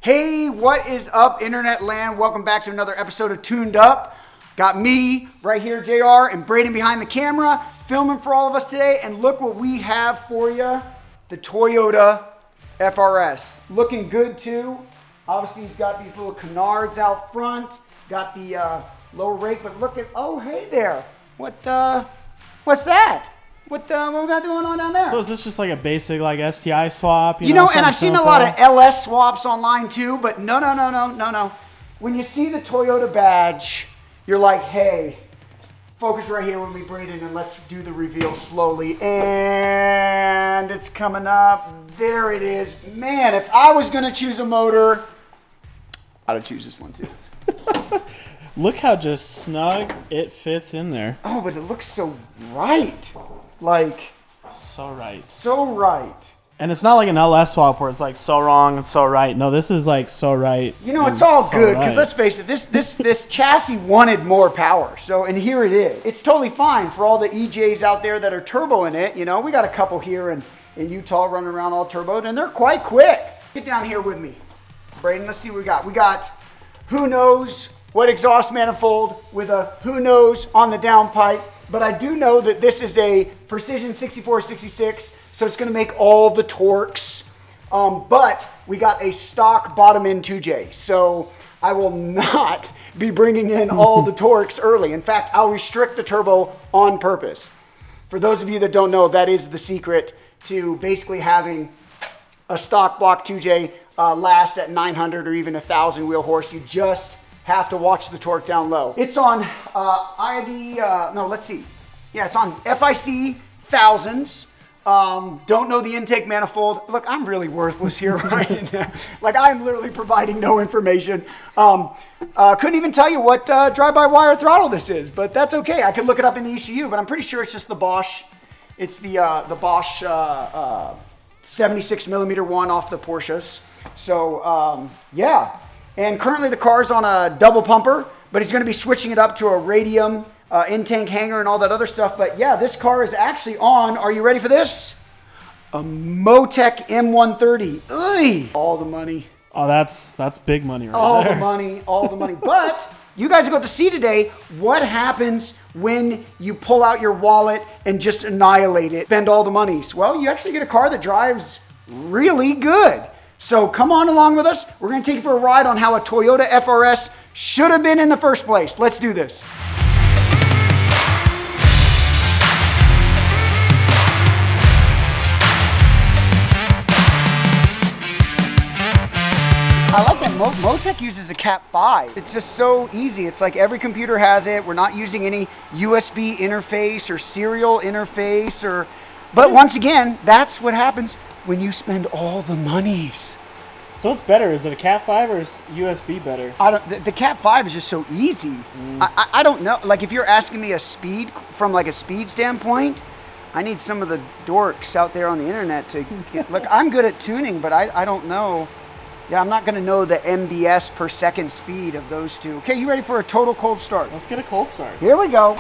Hey, what is up, internet land? Welcome back to another episode of Tuned Up. Got me right here, JR, and Braden behind the camera, filming for all of us today. And look what we have for you, the Toyota FRS. Looking good too. Obviously, he's got these little canards out front, got the lower rake, but look at, oh, hey there. What's that? What we got going on down there? So is this just like a basic like STI swap? You know, and I've seen a lot of LS swaps online too, but no. When you see the Toyota badge, you're like, hey, focus right here with me, Braden, and let's do the reveal slowly. And it's coming up. There it is. Man, if I was going to choose a motor, I'd have choose this one too. Look how just snug it fits in there. Oh, but it looks so right. Like, so right. So right. And it's not like an LS swap where it's like so wrong and so right. No, this is like so right. You know, it's all so good because let's face it, this chassis wanted more power. So, and here it is. It's totally fine for all the EJs out there that are turbo in it. You know, we got a couple here in Utah running around all turboed, and they're quite quick. Get down here with me, Braden. Let's see what we got. We got who knows what exhaust manifold with a who knows on the downpipe. But I do know that this is a Precision 6466, so it's going to make all the torques. But we got a stock bottom end 2J, so I will not be bringing in all the torques early. In fact, I'll restrict the turbo on purpose. For those of you that don't know, that is the secret to basically having a stock block 2J last at 900 or even 1,000 wheel horse. You just have to watch the torque down low. It's on it's on FIC thousands. Don't know the intake manifold. Look, I'm really worthless here right now. Like, I'm literally providing no information. Couldn't even tell you what drive-by-wire throttle this is, but that's okay. I could look it up in the ECU, but I'm pretty sure it's just the Bosch. It's the Bosch 76 millimeter one off the Porsches. So, yeah. And currently the car's on a double pumper, but he's going to be switching it up to a radium in-tank hanger and all that other stuff. But yeah, this car is actually on, are you ready for this? A Motec M130. Ugh. All the money. Oh, that's big money right all there. All the money. But you guys are going to see today what happens when you pull out your wallet and just annihilate it, spend all the monies. Well, you actually get a car that drives really good. So come on along with us. We're going to take you for a ride on how a Toyota FRS should have been in the first place. Let's do this. I like that Motec uses a Cat 5. It's just so easy. It's like every computer has it. We're not using any USB interface or serial interface but once again, that's what happens when you spend all the monies. So what's better? Is it a Cat 5 or is USB better? The Cat 5 is just so easy. I don't know. Like, if you're asking me a speed, from like a speed standpoint, I need some of the dorks out there on the internet to get, look, I'm good at tuning, but I don't know. Yeah, I'm not going to know the MBS per second speed of those two. Okay, you ready for a total cold start? Let's get a cold start. Here we go.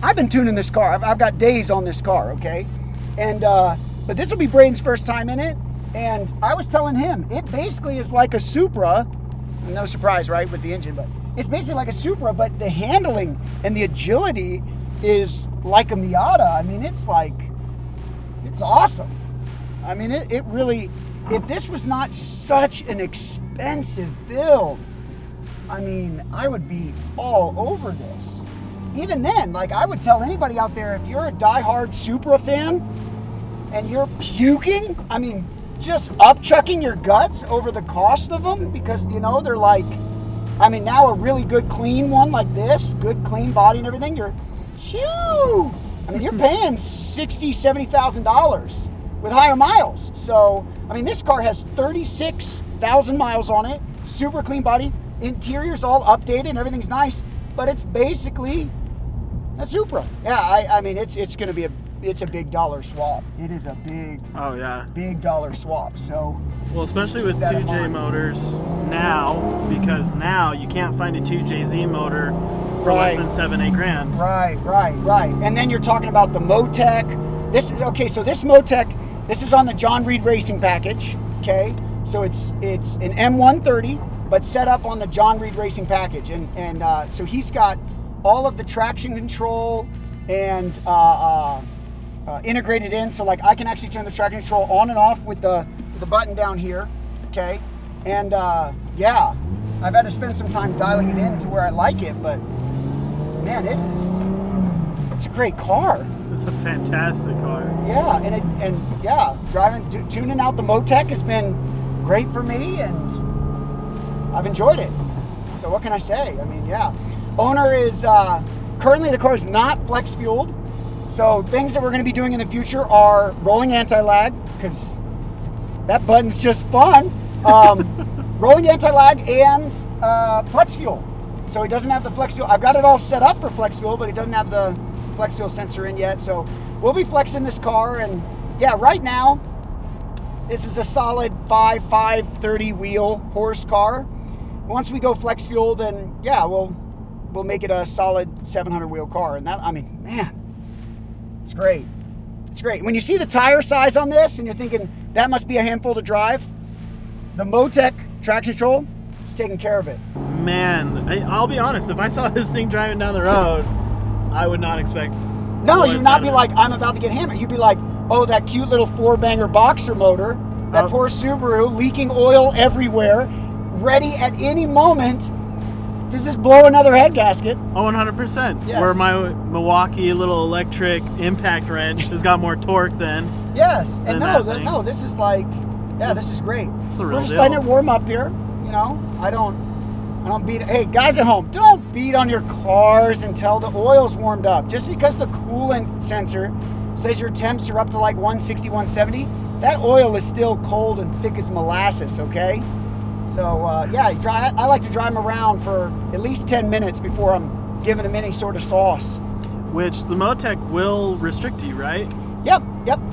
I've been tuning this car. I've got days on this car, okay? And but this will be Braden's first time in it, and I was telling him it basically is like a Supra. No surprise, right, with the engine, but it's basically like a Supra, but the handling and the agility is like a Miata. I mean, it's awesome. I mean, it really, if this was not such an expensive build, I mean, I would be all over this. Even then, like, I would tell anybody out there, if you're a diehard Supra fan and you're puking, I mean, just upchucking your guts over the cost of them, because, you know, they're like, I mean, now a really good clean one like this, good clean body and everything, I mean, you're paying $60,000, $70,000 with higher miles. So, I mean, this car has 36,000 miles on it, super clean body, interior's all updated and everything's nice, but it's basically a Supra. Yeah, I mean, it's going to be it's a big dollar swap. It is a big, Oh yeah. big dollar swap. So Well, especially with keep that in 2J mind. motors now, because now you can't find a 2JZ motor for Right. less than 7-8 grand. Right. And then you're talking about the Motec. So this Motec, this is on the John Reed Racing package. Okay, so it's an M130, but set up on the John Reed Racing package, and so he's got all of the traction control and integrated in. So like I can actually turn the traction control on and off with the button down here. Okay, and yeah, I've had to spend some time dialing it in to where I like it, but man, it's a great car. It's a fantastic car. Yeah, and tuning out the Motec has been great for me, and I've enjoyed it. So what can I say? I mean, yeah. Owner is currently, the car is not flex fueled. So things that we're going to be doing in the future are rolling anti-lag, because that button's just fun. Rolling anti-lag and flex fuel. So he doesn't have the flex fuel. I've got it all set up for flex fuel, but he doesn't have the flex fuel sensor in yet. So we'll be flexing this car, and yeah, right now this is a solid 530 wheel horse car. Once we go flex fuel, then yeah, we'll make it a solid 700 wheel car. And that, I mean, man, it's great. It's great. When you see the tire size on this and you're thinking that must be a handful to drive, the Motec traction control is taking care of it. Man, I'll be honest, if I saw this thing driving down the road, I would not expect. No, you'd not be like, I'm about to get hammered. You'd be like, oh, that cute little 4-banger boxer motor, that poor Subaru, leaking oil everywhere, ready at any moment to just blow another head gasket. Oh, 100%. Yes. Where my Milwaukee little electric impact wrench has got more torque than. Yes, and Than this is like, yeah, this is great. It's the real We're just deal. letting it warm up here. You know, I don't beat. Hey, guys at home, don't beat on your cars until the oil's warmed up. Just because the coolant sensor says your temps are up to like 160, 170, that oil is still cold and thick as molasses. Okay, so yeah, I like to drive them around for at least 10 minutes before I'm giving them any sort of sauce. Which the Motec will restrict you, right? Yep,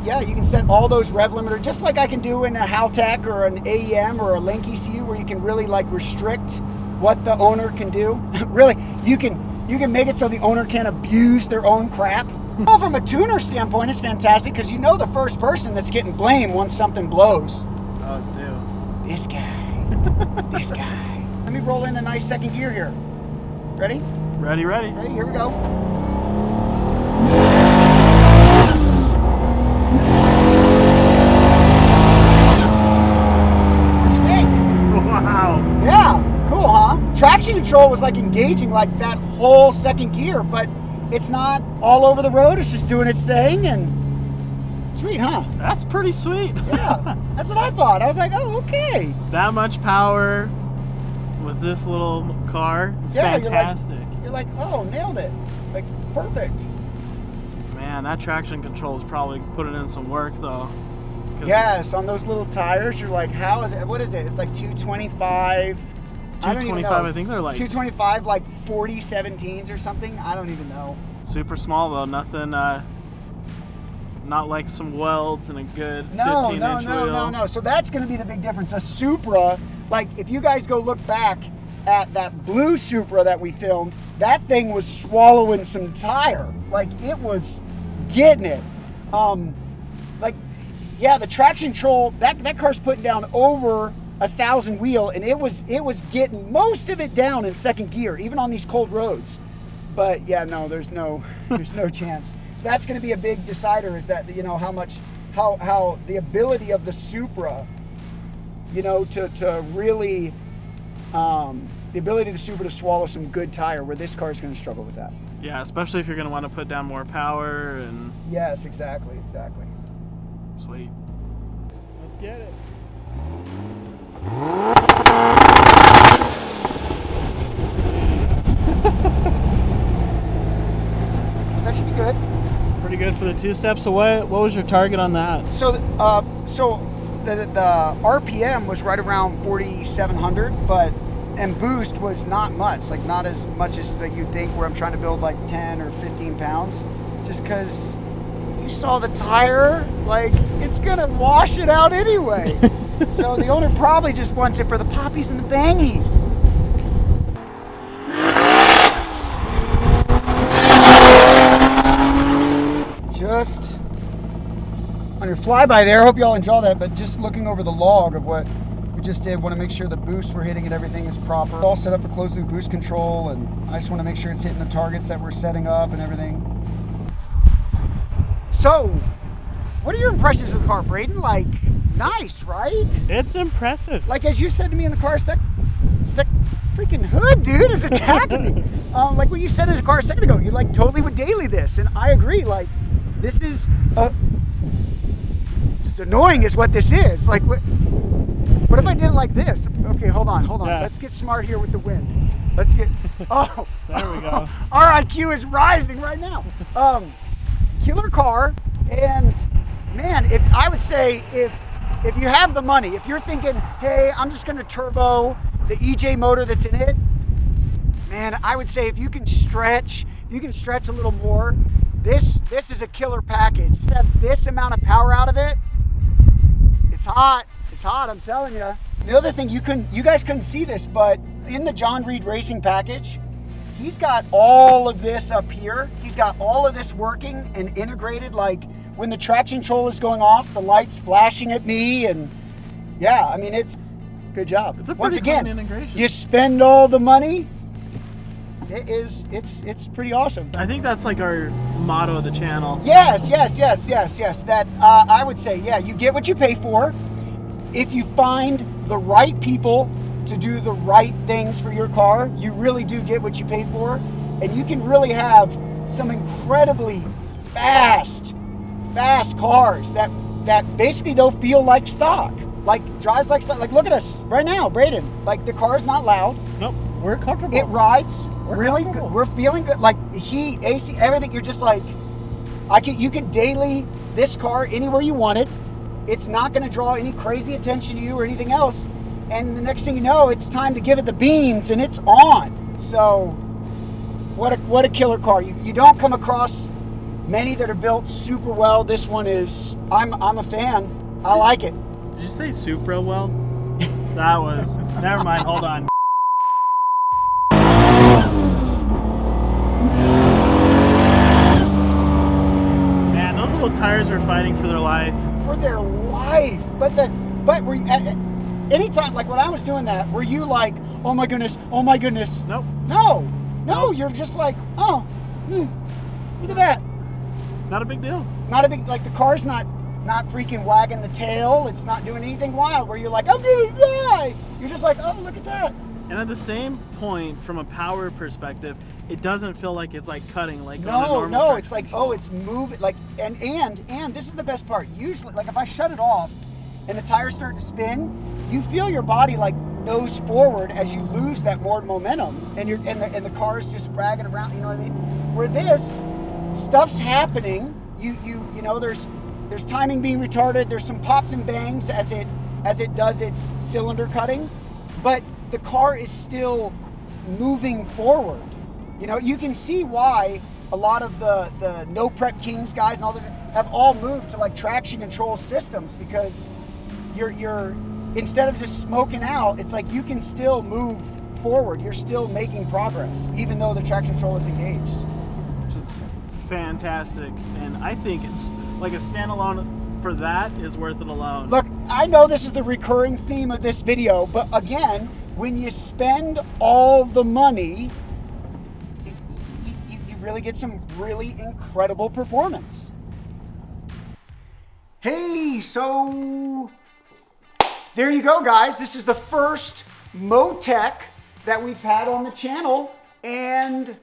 yeah, you can set all those rev limiter, just like I can do in a Haltech or an AEM or a Link ECU, where you can really like restrict what the owner can do. Really, you can make it so the owner can't abuse their own crap. Well, from a tuner standpoint, it's fantastic, because you know the first person that's getting blamed once something blows. Oh, it's you. This guy, this guy. Let me roll in a nice second gear here. Ready? Ready. Ready, here we go. Wow. Yeah, cool, huh? Traction control was like engaging like that whole second gear, but it's not all over the road. It's just doing its thing, and sweet, huh? That's pretty sweet. Yeah, that's what I thought. I was like, oh, okay. That much power with this little car. It's Yeah, fantastic. You're like, oh, nailed it. Like, perfect. Man, that traction control is probably putting in some work though. 'Cause Yes, on those little tires, you're like, how is it? What is it? It's like 225. I don't even 225, know. I think they're like 225, like 40 17s or something. I don't even know. super small though. Nothing, not like some welds and a good 15-inch wheel. No. So that's going to be the big difference. A Supra, like if you guys go look back at that blue Supra that we filmed, that thing was swallowing some tire. Like it was getting it. Like, yeah, the traction control, that car's putting down over 1,000 wheel, and it was getting most of it down in second gear, even on these cold roads. But yeah, no, there's no chance. So that's going to be a big decider, is that, you know, how the ability of the Supra, you know, to really, the ability of the Supra to swallow some good tire, where this car is going to struggle with that. Yeah, especially if you're going to want to put down more power and. Yes, exactly. Sweet. Let's get it. That should be good. Pretty good for the two-step. So what was your target on that? So, the RPM was right around 4,700, and boost was not much, like not as much as that you'd think, where I'm trying to build like 10 or 15 pounds, just because you saw the tire, like, it's gonna wash it out anyway. So the owner probably just wants it for the poppies and the bangies. Just on your flyby there, hope you all enjoy that, but just looking over the log of what we just did, want to make sure the boost we're hitting and everything is proper. It's all set up for closed loop boost control, and I just want to make sure it's hitting the targets that we're setting up and everything. So, what are your impressions of the car, Braden? Like, nice, right? It's impressive. Like, as you said to me in the car, freaking hood, dude, is attacking me. Like what you said in the car a second ago, you like totally would daily this, and I agree. Like, this is annoying is what this is. Like, what if I did it like this? Okay, hold on. Yeah. Let's get smart here with the wind. Let's get, oh. There we go. Our IQ is rising right now. Killer car, and man, I would say if you have the money, if you're thinking, hey, I'm just gonna turbo the EJ motor that's in it, man, I would say if you can stretch a little more, this is a killer package. To have this amount of power out of it, it's hot, I'm telling you. The other thing, you guys couldn't see this, but in the John Reed Racing package, he's got all of this up here. He's got all of this working and integrated. Like when the traction control is going off, the light's flashing at me, and yeah, I mean, it's good job. It's a Once pretty again, clean integration. you spend all the money. It's pretty awesome. I think that's like our motto of the channel. Yes. That I would say, yeah, you get what you pay for. If you find the right people to do the right things for your car, you really do get what you pay for, and you can really have some incredibly fast cars that basically don't feel like stock, like drives like stock. Like look at us right now, Braden. Like the car's not loud. Nope, we're comfortable. It rides We're really comfortable. good. We're feeling good. Like heat, AC, everything. You're just like, you can daily this car anywhere you want it. It's not going to draw any crazy attention to you or anything else. And the next thing you know, it's time to give it the beans, and it's on. So, what a killer car! You don't come across many that are built super well. This one is. I'm a fan. I like it. Did you say Supra well? That was. Never mind. Hold on. Man, those little tires are fighting for their life. For their life, but were you, anytime like when I was doing that, were you like, oh my goodness? Nope. No, you're just like, oh, look at that. Not a big deal. Not a big, like the car's not freaking wagging the tail. It's not doing anything wild where you're like, I'm gonna die. You're just like, oh, look at that. And at the same point, from a power perspective, it doesn't feel like it's like cutting like on a normal No, traction it's like, control. oh, it's moving, like, and this is the best part. Usually, like if I shut it off and the tires start to spin, you feel your body like nose forward as you lose that more momentum, and the car's just ragging around. You know what I mean? Where this stuff's happening, you know, there's timing being retarded. There's some pops and bangs as it does its cylinder cutting, but the car is still moving forward. You know, you can see why a lot of the no prep kings guys and all that have all moved to like traction control systems, because you're instead of just smoking out, it's like you can still move forward. You're still making progress even though the traction control is engaged. Which is fantastic, and I think it's like a standalone for that is worth it alone. Look, I know this is the recurring theme of this video, but again, when you spend all the money, you really get some really incredible performance. Hey, so there you go, guys. This is the first Motec that we've had on the channel, and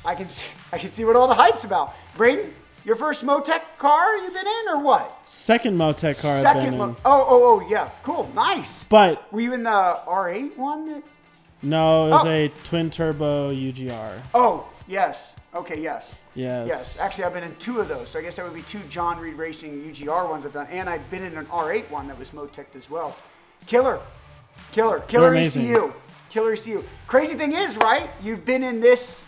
I can see what all the hype's about. Braden, your first Motec car you've been in, or what? Second Motec car I've Second been in. Oh, yeah, cool, nice. But Were you in the R8 one? no, it was a twin turbo UGR. Oh, yes. Okay, yes. Yes. Actually, I've been in 2 of those, so I guess that would be 2 John Reed Racing UGR ones I've done, and I've been in an R8 one that was Motec as well. Killer amazing. ECU. Killer ECU. Crazy thing is, right? You've been in this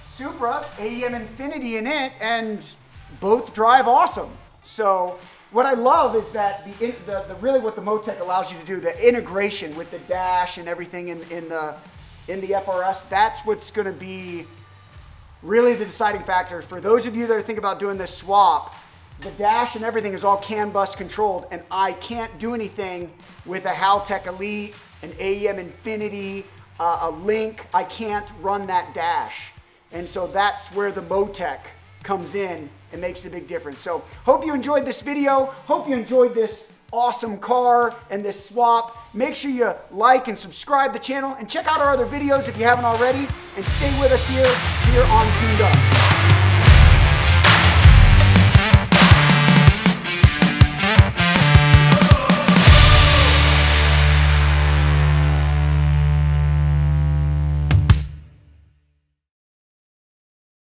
Supra, AEM Infinity in it, and both drive awesome. So what I love is that the really what the Motec allows you to do, the integration with the dash and everything in the FRS, that's what's going to be really the deciding factor. For those of you that are thinking about doing this swap, the dash and everything is all CAN bus controlled, and I can't do anything with a Haltech Elite, an AEM Infinity, a Link. I can't run that dash. And so that's where the Motec comes in and makes a big difference. So hope you enjoyed this video. Hope you enjoyed this awesome car and this swap. Make sure you like and subscribe to the channel and check out our other videos if you haven't already, and stay with us here on Tuned Up.